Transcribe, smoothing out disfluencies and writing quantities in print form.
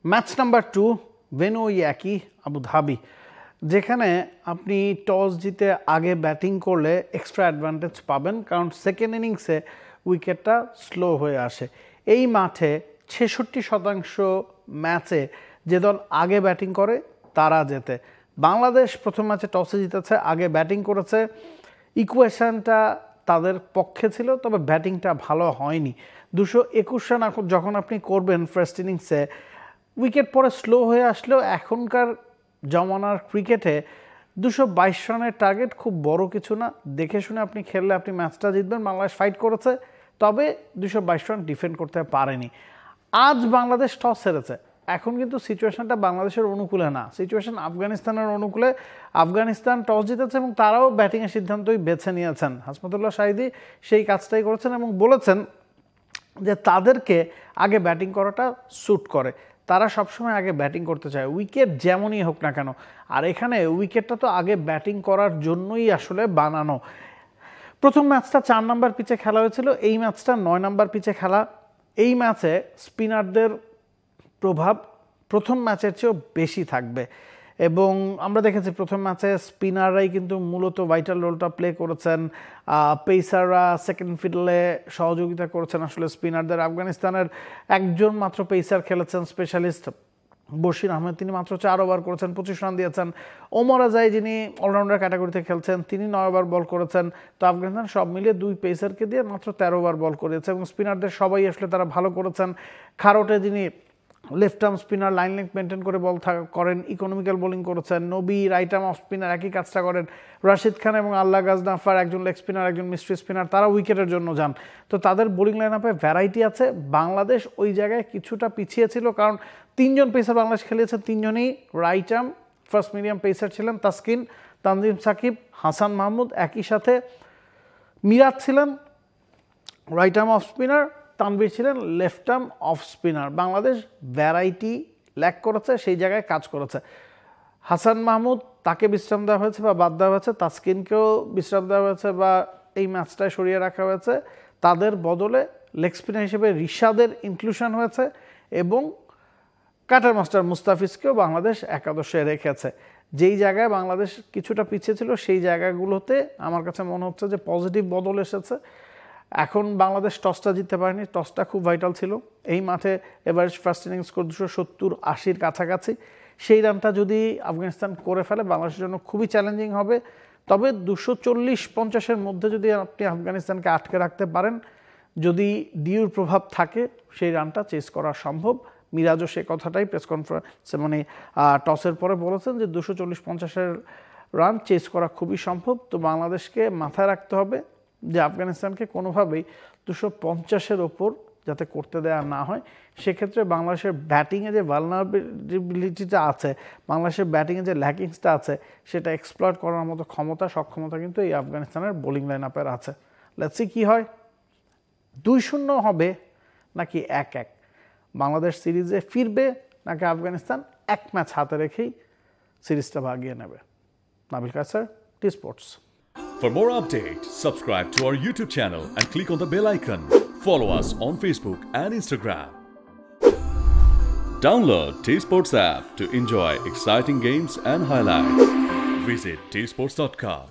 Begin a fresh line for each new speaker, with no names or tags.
Match number 2 venue একই Abu Dhabi, যেখানে আপনি টস জিতে আগে ব্যাটিং করলে এক্সট্রা অ্যাডভান্টেজ পাবেন, কারণ সেকেন্ড ইনিংসে উইকেটটা স্লো হয়ে আসে। এই মাঠে 66% ম্যাচে যে দল আগে ব্যাটিং করে তারা জেতে। বাংলাদেশ প্রথম ম্যাচে টসে জিতেছে, আগে ব্যাটিং করেছে। ইকুয়েশনটা তাদের পক্ষে ছিল, তবে ব্যাটিংটা ভালো হয়নি। 221 রান যখন আপনি করবেন ফার্স্ট ইনিংসে, উইকেট পরে স্লো হয়ে আসলেও এখনকার জমানার ক্রিকেটে 222 রানের টার্গেট খুব বড় কিছু না। দেখে শুনে আপনি খেললে আপনি ম্যাচটা জিতবেন। বাংলাদেশ ফাইট করেছে, তবে 222 রান ডিফেন্ড করতে পারেনি। আজ বাংলাদেশ টস হেরেছে, এখন কিন্তু সিচুয়েশনটা বাংলাদেশের অনুকূলে না, সিচুয়েশন আফগানিস্তানের অনুকূলে। আফগানিস্তান টস জিতেছে এবং তারাও ব্যাটিংয়ের সিদ্ধান্তই বেছে নিয়েছেন। হাসমতুল্লাহ শাহিদি সেই কাজটাই করেছেন এবং বলেছেন যে তাদেরকে আগে ব্যাটিং করাটা স্যুট করে, তারা সবসময় আগে ব্যাটিং করতে চায়, উইকেট যেমনই হোক না কেন। আর এখানে উইকেটটা তো আগে ব্যাটিং করার জন্যই আসলে বানানো। প্রথম ম্যাচটা 4 নম্বর পিচে খেলা হয়েছিল, এই ম্যাচটা 9 নম্বর পিচে খেলা। এই ম্যাচে স্পিনারদের প্রভাব প্রথম ম্যাচের চেয়েও বেশি থাকবে এবং আমরা দেখেছি প্রথম ম্যাচে স্পিনাররাই কিন্তু মূলত ভাইটাল রোলটা প্লে করেছেন। পেসাররা সেকেন্ড ফিডলে সহযোগিতা করেছেন আসলে স্পিনারদের। আফগানিস্তানের একজন মাত্র পেসার খেলেছেন, স্পেশালিস্ট বশির আহমেদ, তিনি মাত্র 4 ওভার করেছেন, 25 রান দিয়েছেন। ওমর আজাই যিনি অলরাউন্ডার ক্যাটাগরিতে খেলছেন, তিনি 9 ওভার বল করেছেন। তো আফগানিস্তান সব মিলিয়ে 2 পেসারকে দিয়ে মাত্র 13 ওভার বল করেছে এবং স্পিনারদের সবাই আসলে তারা ভালো করেছেন। খারোটে যিনি left arm spinner, line length maintain করে বল করেন, ইকোনমিক্যাল বোলিং করেছেন। নবী রাইট আর্ম অফ স্পিনার একই কাজটা করেন। রাশিদ খান এবং আল্লাহ গাজনাফার, একজন লেগ স্পিনার একজন মিস্ট্রি স্পিনার, তারা উইকেটের জন্য যান। তো তাদের বোলিং লাইন আপে ভ্যারাইটি আছে। বাংলাদেশ ওই জায়গায় কিছুটা পিছিয়ে ছিল, কারণ 3 জন পেসার বাংলাদেশ খেলিয়েছে, 3 জনই right arm first medium pacer ছিলেন। তাসকিন, তানজিম সাকিব, হাসান মাহমুদ, একই সাথে মিরাজ ছিলেন right arm off spinner, Tanvir ছিলেন left arm off spinner. Bangladesh variety lack করেছে, সেই জায়গায় কাজ করেছে। হাসান মাহমুদ তাকে বিশ্রাম দেওয়া হয়েছে বা বাদ দেওয়া হয়েছে, তাসকিনকেও বিশ্রাম দেওয়া হয়েছে বা এই ম্যাচটায় সরিয়ে রাখা হয়েছে। তাদের বদলে লেগ স্পিনার হিসেবে রিশাদের ইনক্লুশন হয়েছে এবং কাটার মাস্টার মুস্তাফিজকেও বাংলাদেশ একাদশে রেখেছে। যেই জায়গায় বাংলাদেশ কিছুটা পিছিয়ে ছিল সেই জায়গাগুলোতে আমার কাছে মনে হচ্ছে যে পজিটিভ বদল এসেছে। এখন বাংলাদেশ টসটা জিততে পারেনি, টসটা খুব ভাইটাল ছিল। এই মাঠে এভারেজ ফার্স্ট ইনিংস স্কোর 270-80 কাছাকাছি। সেই রানটা যদি আফগানিস্তান করে ফেলে বাংলাদেশের জন্য খুবই চ্যালেঞ্জিং হবে। তবে 240-50-এর মধ্যে যদি আপনি আফগানিস্তানকে আটকে রাখতে পারেন, যদি ডিউর প্রভাব থাকে, সেই রানটা চেস করা সম্ভব। মিরাজও সে কথাটাই প্রেস কনফারেন্সে মানে টসের পরে বলেছেন যে 240-50-এর রান চেস করা খুবই সম্ভব। তো বাংলাদেশকে মাথায় রাখতে হবে যে আফগানিস্তানকে কোনোভাবেই 250-এর ওপর যাতে করতে দেওয়া না হয়। সেক্ষেত্রে বাংলাদেশের ব্যাটিংয়ে যে ভালনারেবিলিটিটা আছে, বাংলাদেশের ব্যাটিংয়ে যে ল্যাকিংসটা আছে, সেটা এক্সপ্লয়েট করার মতো সক্ষমতা কিন্তু এই আফগানিস্তানের বোলিং লাইন আপের আছে। লেটস সি কী হয়, 2-0 হবে নাকি 1-1, বাংলাদেশ সিরিজে ফিরবে নাকি আফগানিস্তান 1 ম্যাচ হাতে রেখেই সিরিজটা ভাগিয়ে নেবে। Nabil Kaiser, T Sports.
For more updates, subscribe to our YouTube channel and click on the bell icon. Follow us on Facebook and Instagram. Download T-Sports app to enjoy exciting games and highlights. Visit tsports.com.